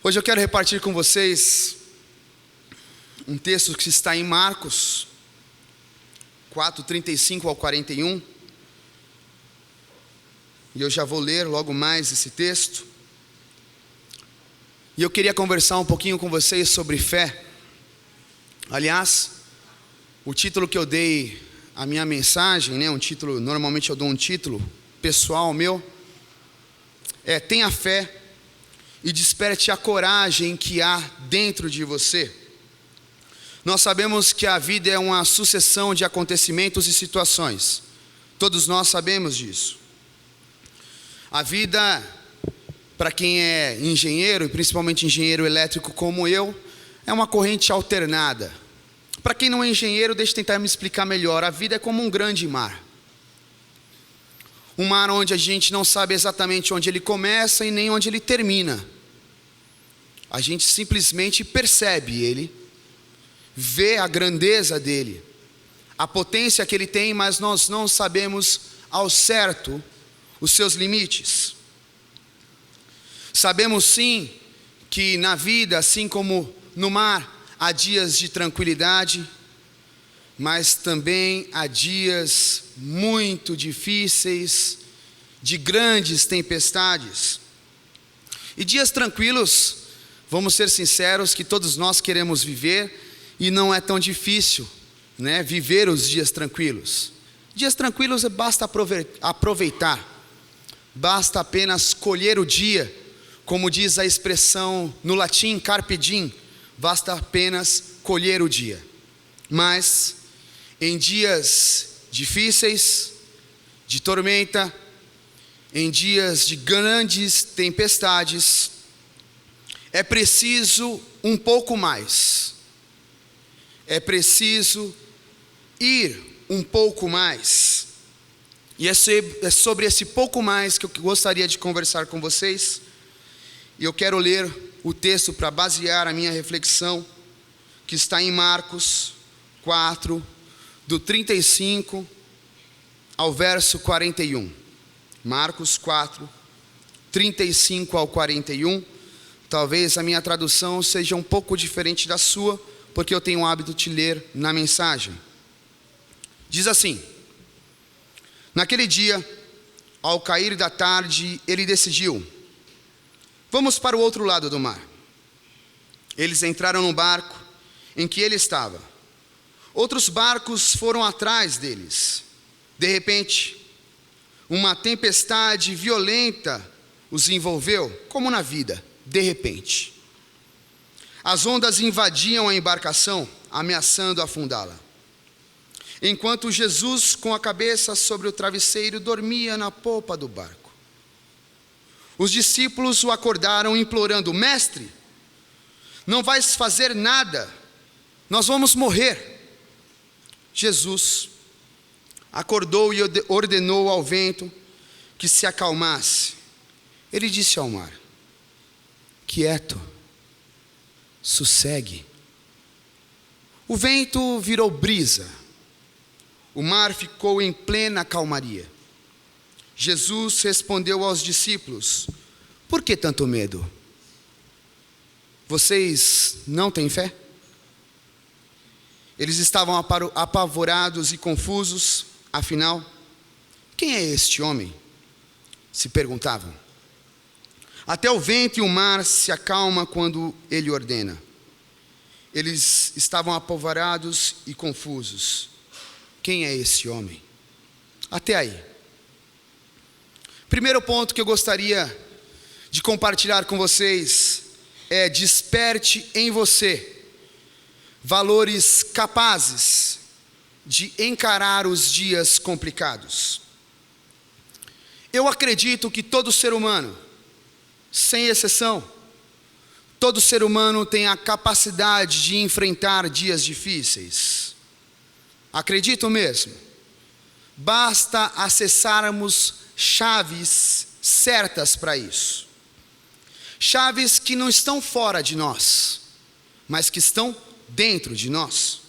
Hoje eu quero repartir com vocês um texto que está em Marcos 4, 35 ao 41. E eu já vou ler logo mais esse texto. E eu queria conversar um pouquinho com vocês sobre fé. Aliás, o título que eu dei à minha mensagem, normalmente eu dou um título pessoal meu, Tenha fé e desperte a coragem que há dentro de você. Nós sabemos que a vida é uma sucessão de acontecimentos e situações. Todos nós sabemos disso. A vida, para quem é engenheiro, e principalmente engenheiro elétrico como eu, é uma corrente alternada. Para quem não é engenheiro, deixa eu tentar me explicar melhor. A vida é como um grande mar. Um mar onde a gente não sabe exatamente onde ele começa e nem onde ele termina. A gente simplesmente percebe ele, vê a grandeza dele, a potência que ele tem, mas nós não sabemos ao certo os seus limites. Sabemos sim que na vida, assim como no mar, há dias de tranquilidade, mas também há dias muito difíceis, de grandes tempestades. E dias tranquilos, vamos ser sinceros, que todos nós queremos viver, e não é tão difícil, viver os dias tranquilos. Dias tranquilos basta aproveitar, basta apenas colher o dia, como diz a expressão no latim carpe diem, basta apenas colher o dia. Mas em dias difíceis, de tormenta, em dias de grandes tempestades, é preciso um pouco mais. É preciso ir um pouco mais. E é sobre esse pouco mais que eu gostaria de conversar com vocês. E eu quero ler o texto para basear a minha reflexão, que está em Marcos 4, do 35 ao verso 41. Marcos 4, 35 ao 41. Talvez a minha tradução seja um pouco diferente da sua, porque eu tenho o hábito de ler na mensagem. Diz assim: naquele dia, ao cair da tarde, ele decidiu: vamos para o outro lado do mar. Eles entraram no barco em que ele estava. Outros barcos foram atrás deles. De repente, uma tempestade violenta os envolveu, como na vida, de repente. As ondas invadiam a embarcação, ameaçando afundá-la. Enquanto Jesus, com a cabeça sobre o travesseiro, dormia na popa do barco. Os discípulos o acordaram, implorando: mestre, não vais fazer nada, nós vamos morrer. Jesus acordou e ordenou ao vento que se acalmasse. Ele disse ao mar: quieto, sossegue. O vento virou brisa. O mar ficou em plena calmaria. Jesus respondeu aos discípulos: por que tanto medo? Vocês não têm fé? Eles estavam apavorados e confusos. Afinal, quem é este homem? Se perguntavam. Até o vento e o mar se acalmam quando ele ordena. Eles estavam apavorados e confusos. Quem é esse homem? Até aí. Primeiro ponto que eu gostaria de compartilhar com vocês é: desperte em você valores capazes de encarar os dias complicados. Eu acredito que todo ser humano, sem exceção, todo ser humano tem a capacidade de enfrentar dias difíceis. Acredito mesmo. Basta acessarmos chaves certas para isso. Chaves que não estão fora de nós, mas que estão dentro de nós.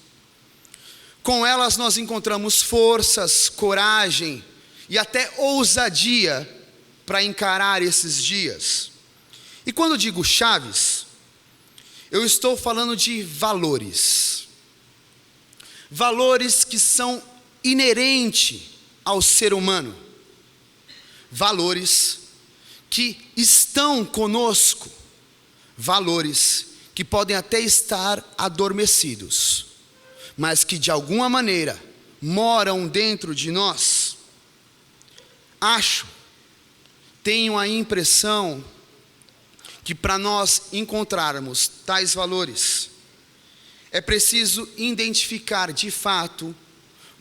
Com elas nós encontramos forças, coragem e até ousadia para encarar esses dias. E quando digo chaves, eu estou falando de valores. Valores que são inerentes ao ser humano. Valores que estão conosco. Valores que podem até estar adormecidos, mas que de alguma maneira moram dentro de nós. Tenho a impressão que para nós encontrarmos tais valores, é preciso identificar de fato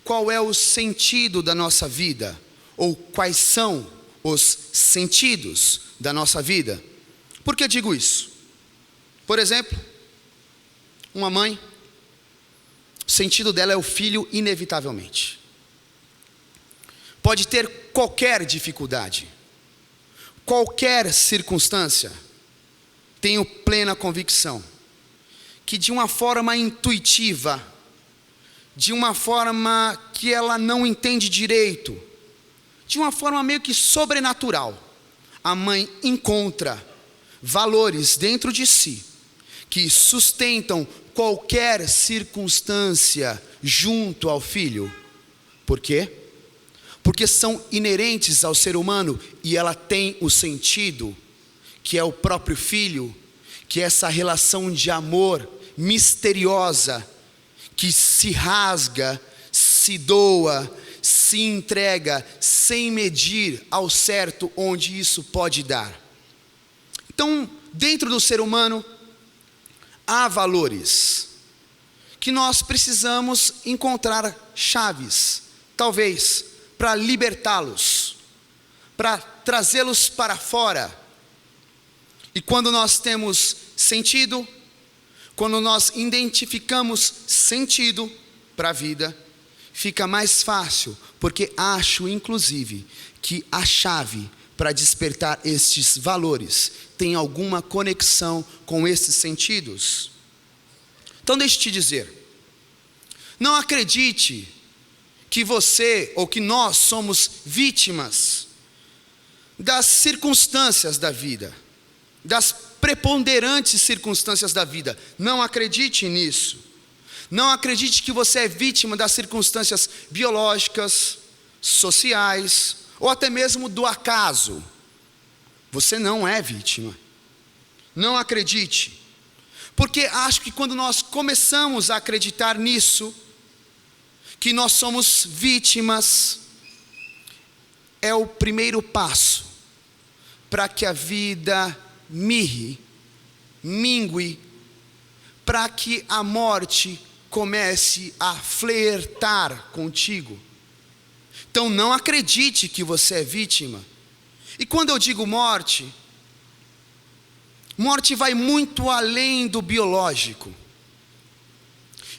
qual é o sentido da nossa vida, ou quais são os sentidos da nossa vida. Por que digo isso? Por exemplo, uma mãe, o sentido dela é o filho inevitavelmente. Pode ter qualquer dificuldade, qualquer circunstância, tenho plena convicção que de uma forma intuitiva, de uma forma que ela não entende direito, de uma forma meio que sobrenatural, a mãe encontra valores dentro de si que sustentam qualquer circunstância junto ao filho. Por quê? Porque são inerentes ao ser humano e ela tem o sentido que é o próprio filho, que é essa relação de amor misteriosa, que se rasga, se doa, se entrega, sem medir ao certo onde isso pode dar. Então, dentro do ser humano, há valores que nós precisamos encontrar chaves, talvez, para libertá-los, para trazê-los para fora. E quando nós temos sentido, quando nós identificamos sentido para a vida, fica mais fácil, porque acho inclusive que a chave para despertar estes valores tem alguma conexão com esses sentidos. Então deixe eu te dizer, não acredite que você ou que nós somos vítimas das circunstâncias da vida, das preponderantes circunstâncias da vida. Não acredite nisso. Não acredite que você é vítima das circunstâncias biológicas, sociais, ou até mesmo do acaso. Você não é vítima. Não acredite. Porque acho que quando nós começamos a acreditar nisso, que nós somos vítimas, é o primeiro passo para que a vida mingue, para que a morte comece a flertar contigo. Então não acredite que você é vítima. E quando eu digo morte, morte vai muito além do biológico.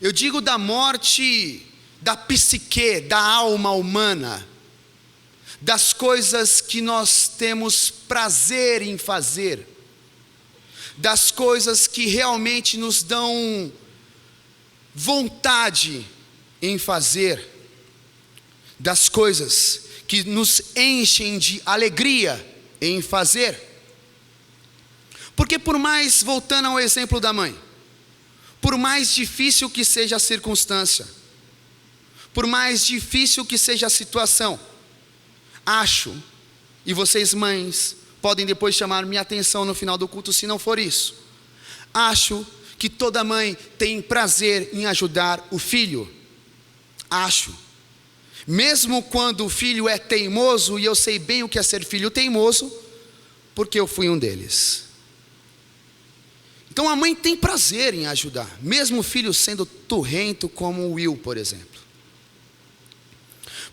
Eu digo da morte da psique, da alma humana, das coisas que nós temos prazer em fazer, das coisas que realmente nos dão vontade em fazer, das coisas que nos enchem de alegria em fazer. Porque por mais, voltando ao exemplo da mãe, por mais difícil que seja a circunstância, por mais difícil que seja a situação, acho, e vocês mães podem depois chamar minha atenção no final do culto se não for isso, acho que toda mãe tem prazer em ajudar o filho. Acho. Mesmo quando o filho é teimoso, e eu sei bem o que é ser filho teimoso, porque eu fui um deles. Então a mãe tem prazer em ajudar, mesmo o filho sendo turrento como o Will, por exemplo.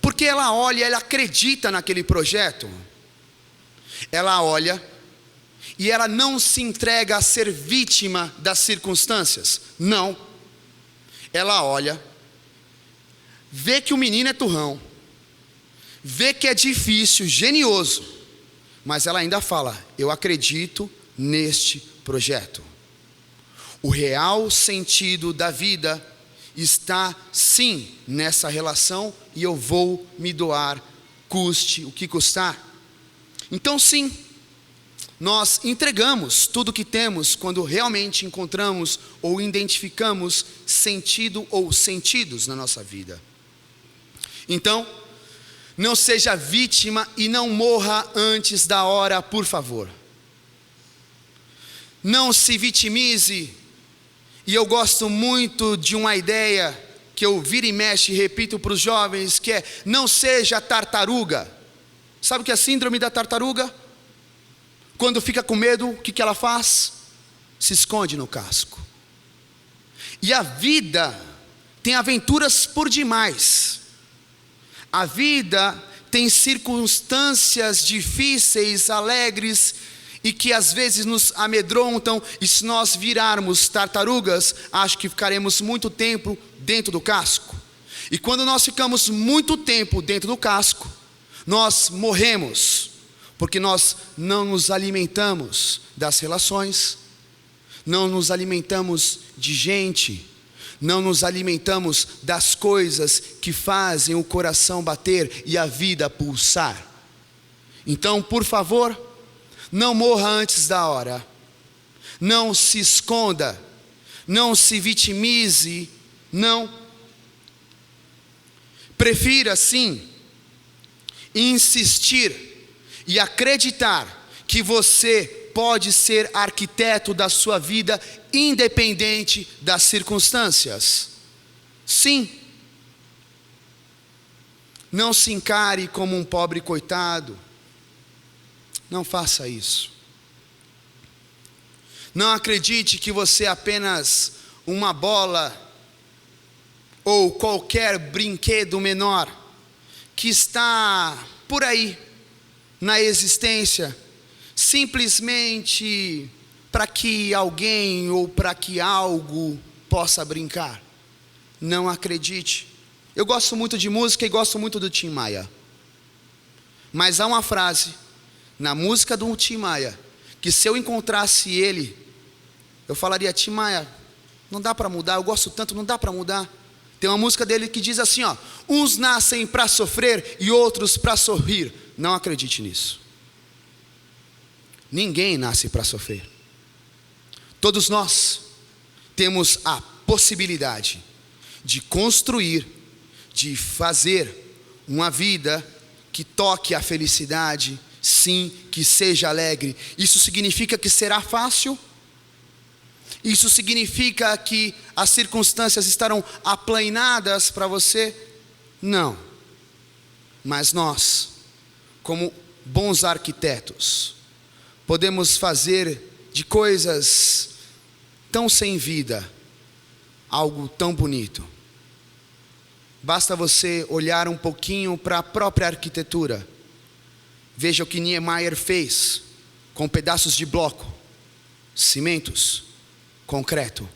Porque ela olha, ela acredita naquele projeto. Ela olha e ela não se entrega a ser vítima das circunstâncias. Não. Ela olha, vê que o menino é turrão, vê que é difícil, genioso, mas ela ainda fala: eu acredito neste projeto. O real sentido da vida está sim nessa relação, e eu vou me doar, custe o que custar. Então sim, nós entregamos tudo o que temos quando realmente encontramos ou identificamos sentido ou sentidos na nossa vida. Então, não seja vítima e não morra antes da hora, por favor. Não se vitimize. E eu gosto muito de uma ideia que eu viro e mexe e repito para os jovens, que é: não seja tartaruga. Sabe o que é a síndrome da tartaruga? Quando fica com medo, o que ela faz? Se esconde no casco. E a vida tem aventuras por demais. A vida tem circunstâncias difíceis, alegres, e que às vezes nos amedrontam, e se nós virarmos tartarugas, acho que ficaremos muito tempo dentro do casco. E quando nós ficamos muito tempo dentro do casco, nós morremos, porque nós não nos alimentamos das relações, não nos alimentamos de gente, não nos alimentamos das coisas que fazem o coração bater e a vida pulsar. Então, por favor, não morra antes da hora, não se esconda, não se vitimize, não. Prefira sim insistir e acreditar que você pode ser arquiteto da sua vida, independente das circunstâncias. Sim. Não se encare como um pobre coitado. Não faça isso. Não acredite que você é apenas uma bola ou qualquer brinquedo menor que está por aí na existência, simplesmente para que alguém ou para que algo possa brincar. Não acredite. Eu gosto muito de música e gosto muito do Tim Maia, mas há uma frase na música do Tim Maia que, se eu encontrasse ele, eu falaria: Tim Maia, não dá para mudar, eu gosto tanto, não dá para mudar. Tem uma música dele que diz assim, ó: uns nascem para sofrer e outros para sorrir. Não acredite nisso. Ninguém nasce para sofrer. Todos nós temos a possibilidade de construir, de fazer uma vida que toque a felicidade, sim, que seja alegre. Isso significa que será fácil? Isso significa que as circunstâncias estarão aplainadas para você? Não. Mas nós, como bons arquitetos, podemos fazer de coisas tão sem vida algo tão bonito. Basta você olhar um pouquinho para a própria arquitetura. Veja o que Niemeyer fez com pedaços de bloco, cimentos, concreto.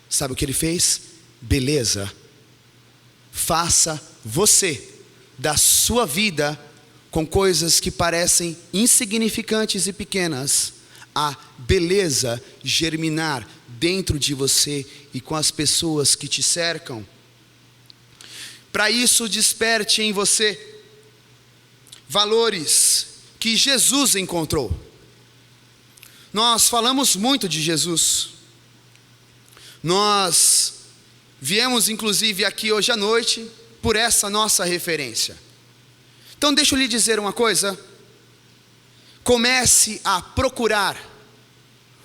Sabe o que ele fez? Beleza. Faça você da sua vida, com coisas que parecem insignificantes e pequenas, a beleza germinar dentro de você e com as pessoas que te cercam. Para isso, desperte em você valores que Jesus encontrou. Nós falamos muito de Jesus. Nós viemos inclusive aqui hoje à noite por essa nossa referência. Então deixa eu lhe dizer uma coisa: comece a procurar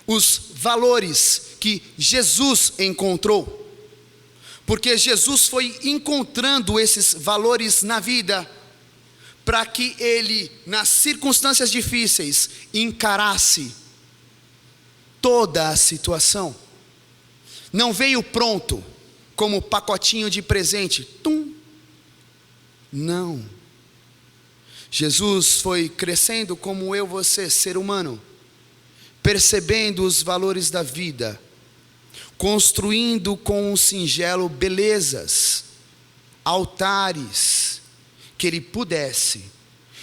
os valores que Jesus encontrou, porque Jesus foi encontrando esses valores na vida, para que ele, nas circunstâncias difíceis, encarasse toda a situação. Não veio pronto, como pacotinho de presente. Tum. Não. Jesus foi crescendo como eu, você, ser humano, percebendo os valores da vida, construindo com um singelo belezas, altares, que ele pudesse,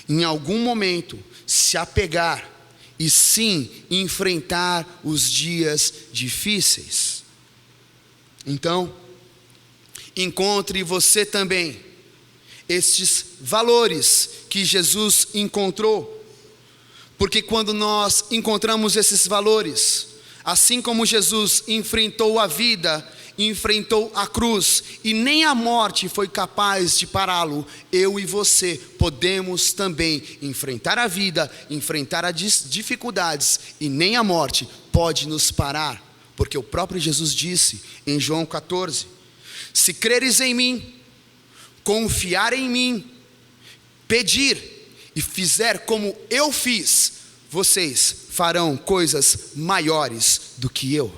em algum momento, se apegar e sim enfrentar os dias difíceis. Então, encontre você também estes valores que Jesus encontrou, porque quando nós encontramos esses valores, assim como Jesus enfrentou a vida, enfrentou a cruz, e nem a morte foi capaz de pará-lo, eu e você podemos também enfrentar a vida, enfrentar as dificuldades, e nem a morte pode nos parar, porque o próprio Jesus disse em João 14, se creres em mim, confiar em mim, pedir e fizer como eu fiz, vocês farão coisas maiores do que eu.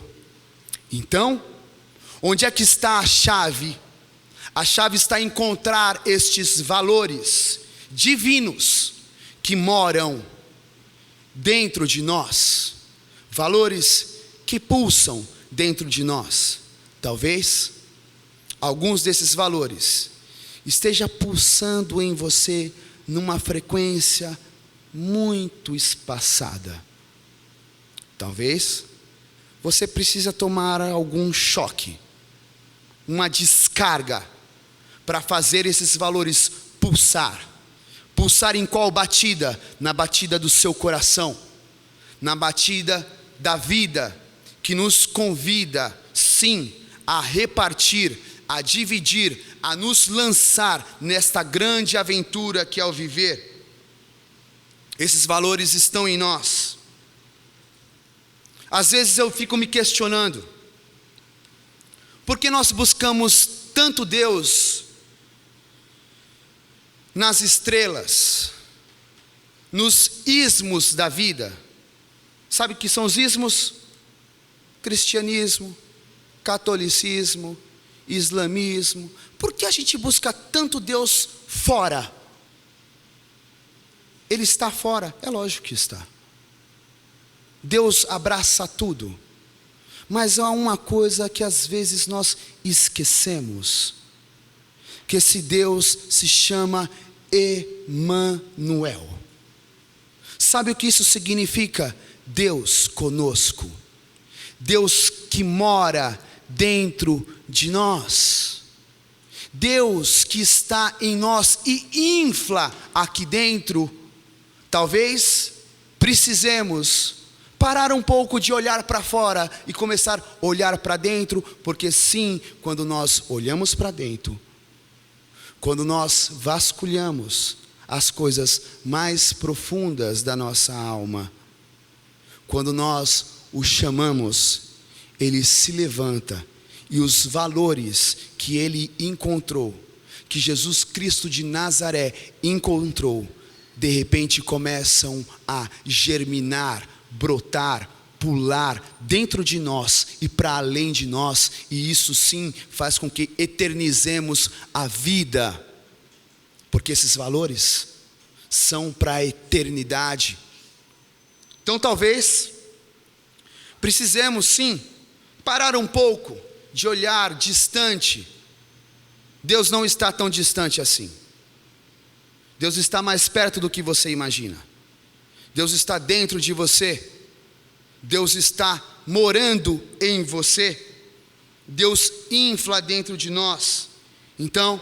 Então, onde é que está a chave? A chave está em encontrar estes valores divinos que moram dentro de nós, valores que pulsam dentro de nós. Talvez alguns desses valores esteja pulsando em você numa frequência muito espaçada. Talvez você precisa tomar algum choque, uma descarga, para fazer esses valores pulsar. Pulsar em qual batida? Na batida do seu coração, na batida da vida, que nos convida, sim, a repartir, a dividir, a nos lançar nesta grande aventura que é o viver. Esses valores estão em nós. Às vezes eu fico me questionando, por que nós buscamos tanto Deus nas estrelas, nos ismos da vida? Sabe o que são os ismos? Cristianismo, catolicismo, islamismo. Por que a gente busca tanto Deus fora? Ele está fora, é lógico que está. Deus abraça tudo, mas há uma coisa que às vezes nós esquecemos, que esse Deus se chama Emanuel. Sabe o que isso significa? Deus conosco, Deus que mora dentro de nós, Deus que está em nós e infla aqui dentro. Talvez precisemos parar um pouco de olhar para fora e começar a olhar para dentro, porque sim, quando nós olhamos para dentro, quando nós vasculhamos as coisas mais profundas da nossa alma, quando nós o chamamos, ele se levanta e os valores que ele encontrou, que Jesus Cristo de Nazaré encontrou, de repente começam a germinar, brotar, pular dentro de nós e para além de nós, e isso sim faz com que eternizemos a vida, porque esses valores são para a eternidade. Então talvez precisemos sim parar um pouco de olhar distante. Deus não está tão distante assim. Deus está mais perto do que você imagina. Deus está dentro de você. Deus está morando em você. Deus infla dentro de nós. Então,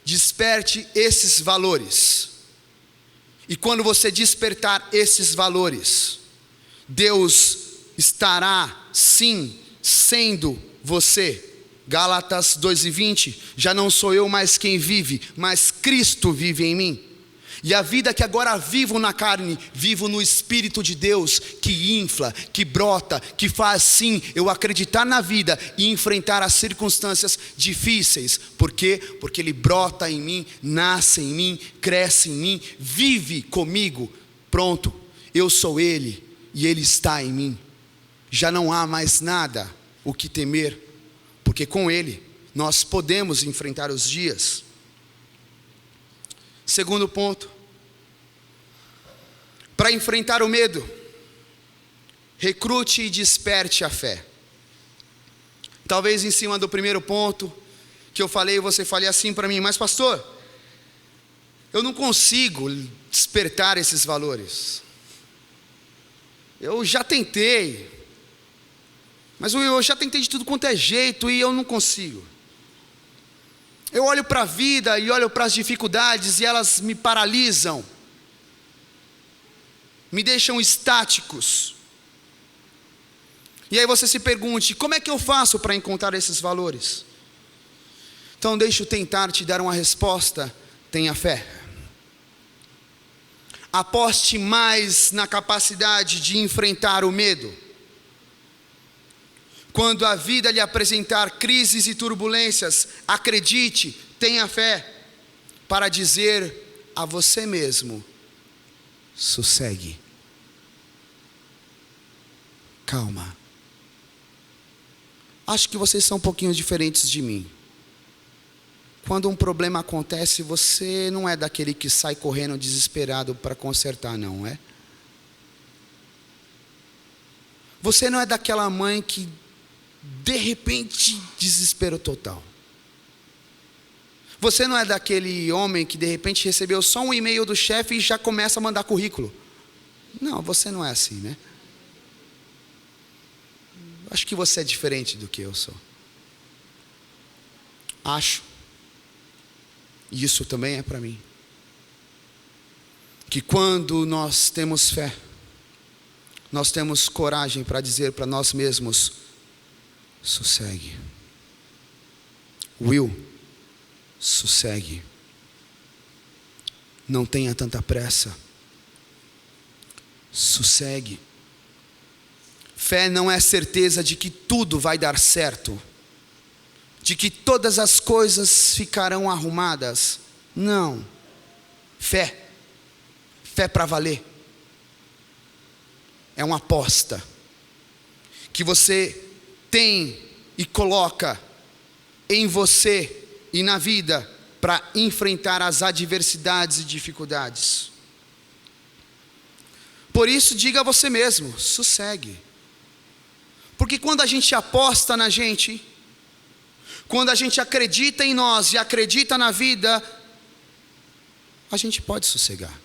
desperte esses valores. E quando você despertar esses valores, Deus estará sim sendo você. Gálatas 2:20, já não sou eu mais quem vive, mas Cristo vive em mim. E a vida que agora vivo na carne, vivo no Espírito de Deus, que infla, que brota, que faz sim eu acreditar na vida e enfrentar as circunstâncias difíceis. Por quê? Porque Ele brota em mim, nasce em mim, cresce em mim, vive comigo. Pronto, eu sou Ele e Ele está em mim. Já não há mais nada o que temer, porque com Ele nós podemos enfrentar os dias. Segundo ponto, para enfrentar o medo, recrute e desperte a fé. Talvez em cima do primeiro ponto que eu falei, você fale assim para mim, mas pastor, Eu não consigo despertar esses valores. Eu já tentei, mas eu já tentei de tudo quanto é jeito e eu não consigo. Eu olho para a vida e olho para as dificuldades e elas me paralisam, me deixam estáticos. E aí você se pergunte, como é que eu faço para encontrar esses valores? Então deixa eu tentar te dar uma resposta. Tenha fé. Aposte mais na capacidade de enfrentar o medo. Quando a vida lhe apresentar crises e turbulências, acredite, tenha fé, para dizer a você mesmo: sossegue, calma. Acho que vocês são um pouquinho diferentes de mim. Quando um problema acontece, você não é daquele que sai correndo desesperado para consertar, não é? Você não é daquela mãe que, de repente, desespero total. Você não é daquele homem que, de repente, recebeu só um e-mail do chefe e já começa a mandar currículo. Não, você não é assim, né? Acho que você é diferente do que eu sou. Acho. E isso também é para mim. Que quando nós temos fé, nós temos coragem para dizer para nós mesmos: sossegue. Will, sossegue. Não tenha tanta pressa. Sossegue. Fé não é certeza de que tudo vai dar certo, de que todas as coisas ficarão arrumadas. Não. Fé para valer, é uma aposta que você tem e coloca em você e na vida para enfrentar as adversidades e dificuldades. Por isso, diga a você mesmo: sossegue. Porque quando a gente aposta na gente, quando a gente acredita em nós e acredita na vida, a gente pode sossegar.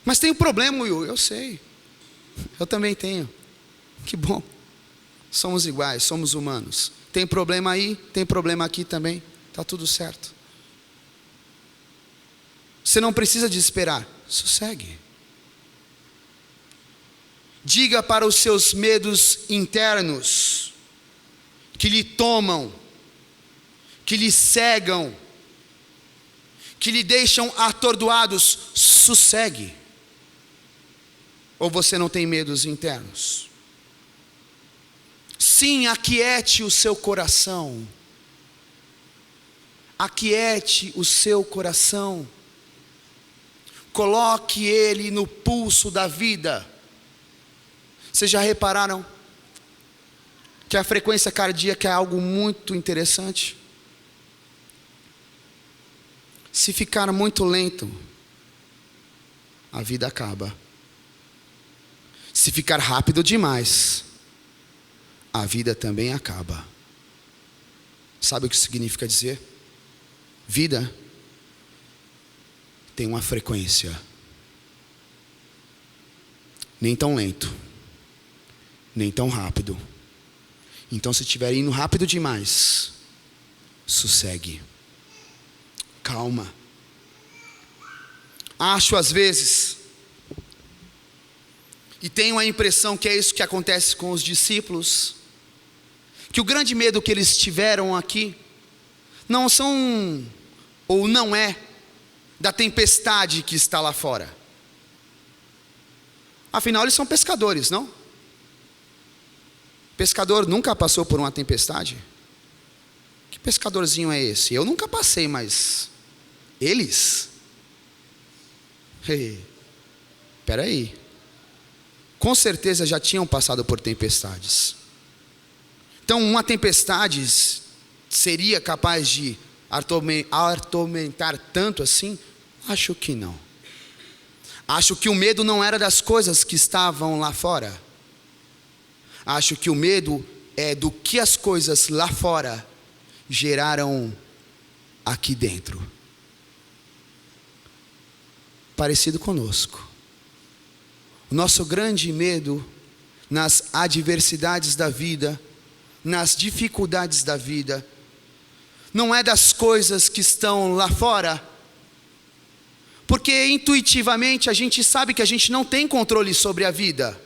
Mas tem um problema, Will, eu sei. Eu também tenho. Que bom. Somos iguais, somos humanos. Tem problema aí, tem problema aqui também. Está tudo certo. Você não precisa desesperar. Sossegue. Diga para os seus medos internos, que lhe tomam, que lhe cegam, que lhe deixam atordoados: sossegue. Ou você não tem medos internos? Sim, aquiete o seu coração. Aquiete o seu coração. Coloque ele no pulso da vida. Vocês já repararam que a frequência cardíaca é algo muito interessante? Se ficar muito lento, a vida acaba. Se ficar rápido demais, a vida também acaba. Sabe o que significa dizer? Vida tem uma frequência. Nem tão lento, nem tão rápido. Então, se estiver indo rápido demais, sossegue. Calma. Acho às vezes, e tenho a impressão que é isso que acontece com os discípulos, que o grande medo que eles tiveram aqui não são, ou não é, da tempestade que está lá fora. Afinal, eles são pescadores, não? Pescador nunca passou por uma tempestade? Que pescadorzinho é esse? Eu nunca passei, mas eles? Espera aí. Com certeza já tinham passado por tempestades. Então, uma tempestade seria capaz de atormentar tanto assim? Acho que não. Acho que o medo não era das coisas que estavam lá fora. Acho que o medo é do que as coisas lá fora geraram aqui dentro. parecido conosco. O nosso grande medo nas adversidades da vida, nas dificuldades da vida, não é das coisas que estão lá fora, porque intuitivamente a gente sabe que a gente não tem controle sobre a vida.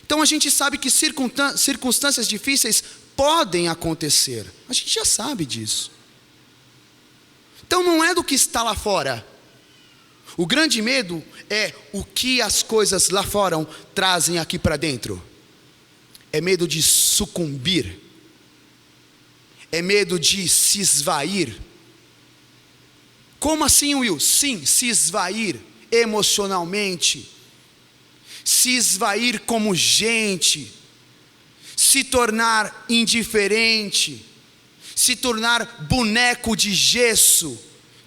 Então a gente sabe que circunstâncias difíceis podem acontecer. A gente já sabe disso. Então não é do que está lá fora. O grande medo é o que as coisas lá fora trazem aqui para dentro. É medo de sucumbir. É medo de se esvair. Como assim, Will? Sim, se esvair emocionalmente. Se esvair como gente. Se tornar indiferente. Se tornar boneco de gesso,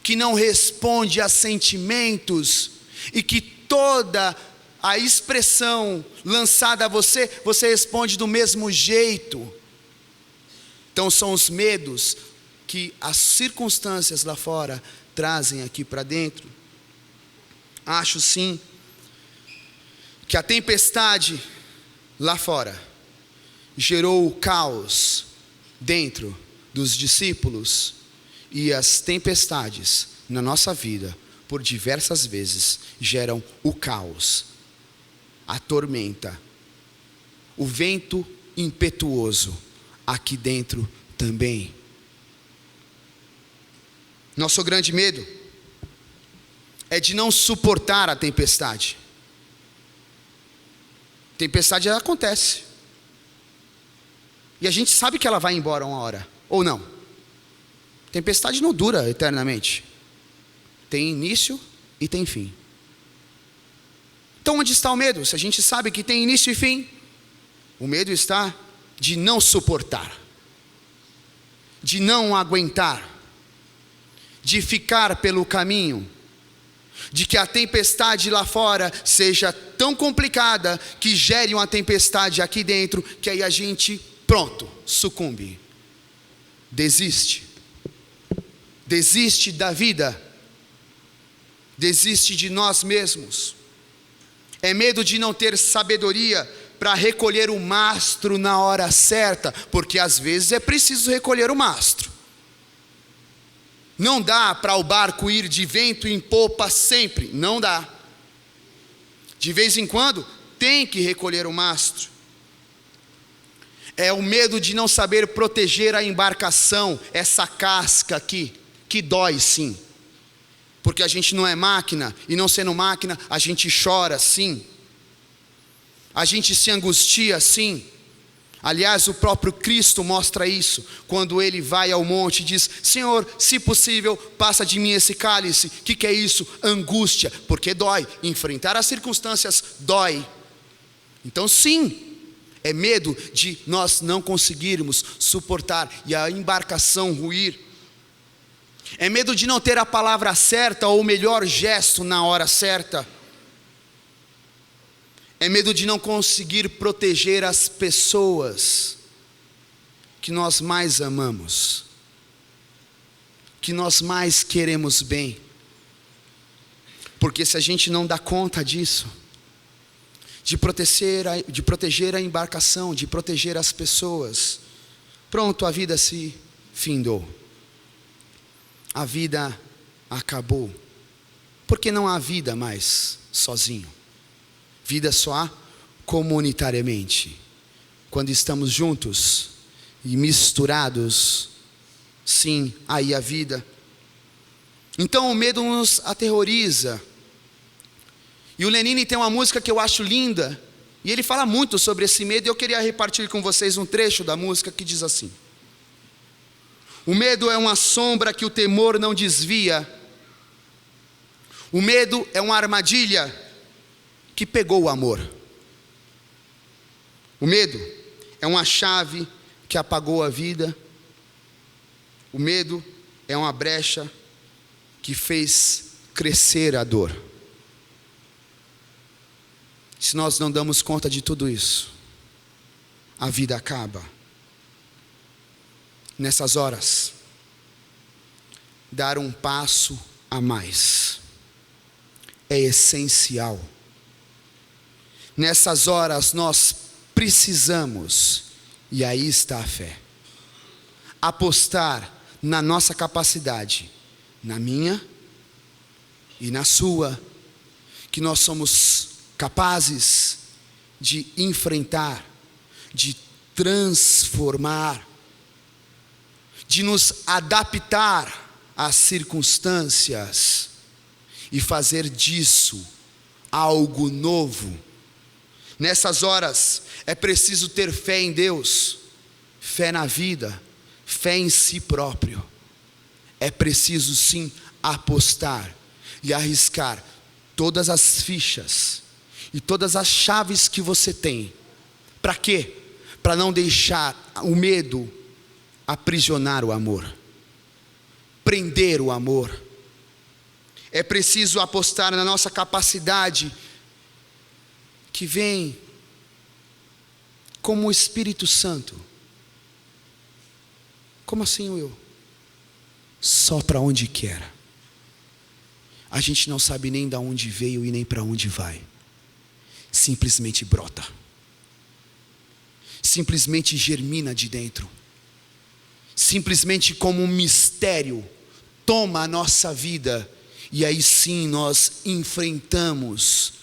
que não responde a sentimentos, e que toda a expressão lançada a você, você responde do mesmo jeito. Então são os medos que as circunstâncias lá fora trazem aqui para dentro. Acho sim que a tempestade lá fora gerou o caos dentro dos discípulos, e as tempestades na nossa vida, por diversas vezes, geram o caos, a tormenta, o vento impetuoso, aqui dentro também. Nosso grande medo é de não suportar a tempestade. Tempestade acontece, e a gente sabe que ela vai embora uma hora, ou não. Tempestade não dura eternamente. Tem início e tem fim. Então onde está o medo? Se a gente sabe que tem início e fim, o medo está de não suportar, de não aguentar, de ficar pelo caminho, de que a tempestade lá fora seja tão complicada que gere uma tempestade aqui dentro, que aí a gente, pronto, sucumbe, desiste da vida, desiste de nós mesmos. É medo de não ter sabedoria para recolher o mastro na hora certa, porque às vezes é preciso recolher o mastro. Não dá para o barco ir de vento em popa sempre, não dá. De vez em quando tem que recolher o mastro. É o medo de não saber proteger a embarcação, essa casca aqui, que dói sim, porque a gente não é máquina, e não sendo máquina, a gente chora sim, a gente se angustia sim. Aliás, o próprio Cristo mostra isso, quando ele vai ao monte e diz: Senhor, se possível, passa de mim esse cálice. O que é isso? Angústia, porque dói, enfrentar as circunstâncias dói. Então sim, é medo de nós não conseguirmos suportar e a embarcação ruir. É medo de não ter a palavra certa ou o melhor gesto na hora certa. É medo de não conseguir proteger as pessoas que nós mais amamos, que nós mais queremos bem. Porque se a gente não dá conta disso, de proteger a embarcação, de proteger as pessoas, pronto, a vida se findou. A vida acabou, porque não há vida mais sozinho. Vida só há comunitariamente. Quando estamos juntos e misturados, sim, aí a vida. Então o medo nos aterroriza. E o Lenine tem uma música que eu acho linda, e ele fala muito sobre esse medo, e eu queria repartir com vocês um trecho da música que diz assim: o medo é uma sombra que o temor não desvia. O medo é uma armadilha que pegou o amor. O medo é uma chave que apagou a vida. O medo é uma brecha que fez crescer a dor. Se nós não damos conta de tudo isso, a vida acaba. Nessas horas, dar um passo a mais. é essencial. Nessas horas nós precisamos, e aí está a fé, apostar na nossa capacidade, na minha e na sua, que nós somos capazes de enfrentar, de transformar, de nos adaptar às circunstâncias e fazer disso algo novo. Nessas horas é preciso ter fé em Deus, fé na vida, fé em si próprio. É preciso sim apostar e arriscar todas as fichas e todas as chaves que você tem. Para quê? Para não deixar o medo aprisionar o amor, prender o amor. É preciso apostar na nossa capacidade, que vem como o Espírito Santo. Como assim, Will? Só para onde quer. A gente não sabe nem de onde veio e nem para onde vai. Simplesmente brota. Simplesmente germina de dentro. Simplesmente como um mistério toma a nossa vida. E aí sim nós enfrentamos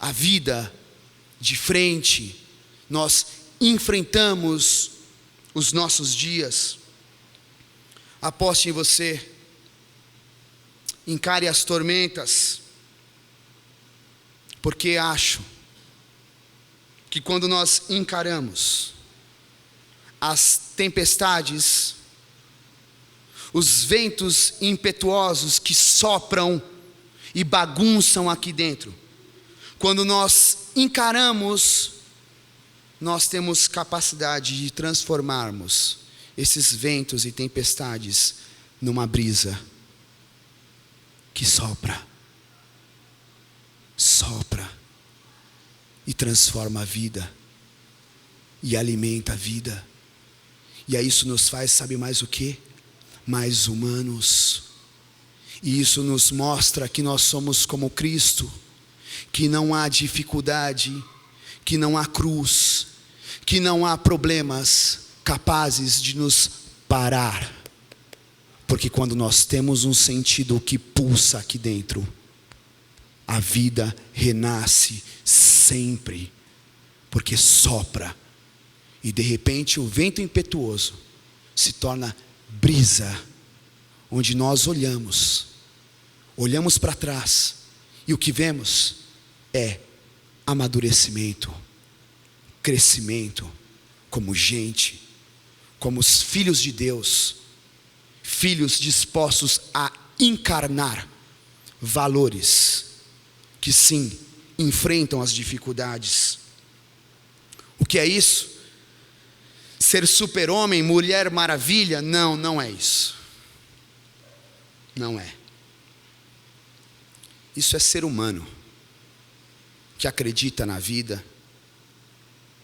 a vida de frente. Nós enfrentamos os nossos dias. Aposte em você. Encare as tormentas. Porque acho que quando nós encaramos as tempestades, os ventos impetuosos que sopram e bagunçam aqui dentro, quando nós encaramos, nós temos capacidade de transformarmos esses ventos e tempestades numa brisa que sopra e transforma a vida e alimenta a vida. E aí isso nos faz, sabe mais o quê? Mais humanos. E isso nos mostra que nós somos como Cristo, que não há dificuldade, que não há cruz, que não há problemas capazes de nos parar. Porque quando nós temos um sentido que pulsa aqui dentro, a vida renasce sempre, porque sopra, e de repente o vento impetuoso se torna brisa, onde nós olhamos para trás, e o que vemos é amadurecimento, crescimento, como gente, como os filhos de Deus, filhos dispostos a encarnar valores que sim, enfrentam as dificuldades. O que é isso? Ser super-homem, mulher maravilha? Não, não é isso. Não é. Isso é ser humano, que acredita na vida,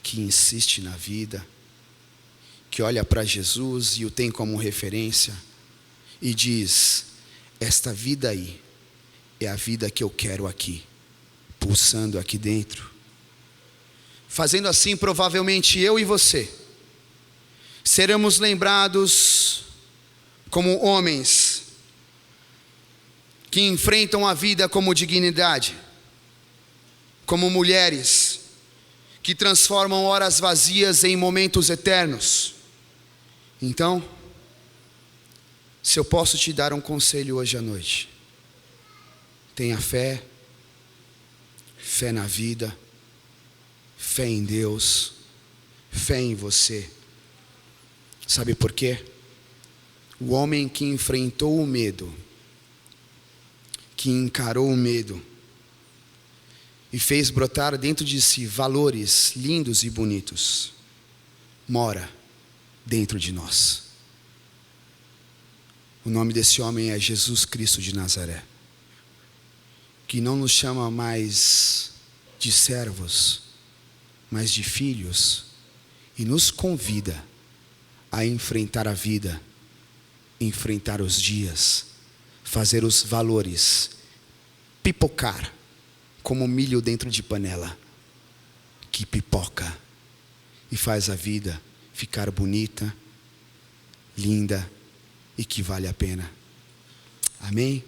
que insiste na vida, que olha para Jesus e o tem como referência e diz: esta vida aí é a vida que eu quero aqui, pulsando aqui dentro. Fazendo assim, provavelmente eu e você seremos lembrados como homens que enfrentam a vida como dignidade, como mulheres que transformam horas vazias em momentos eternos. Então, se eu posso te dar um conselho hoje à noite, tenha fé, fé na vida, fé em Deus, fé em você. Sabe por quê? O homem que enfrentou o medo, que encarou o medo e fez brotar dentro de si valores lindos e bonitos, mora dentro de nós. O nome desse homem é Jesus Cristo de Nazaré, que não nos chama mais de servos, mas de filhos, e nos convida a enfrentar a vida, enfrentar os dias, fazer os valores pipocar como milho dentro de panela, que pipoca e faz a vida ficar bonita, linda e que vale a pena. Amém?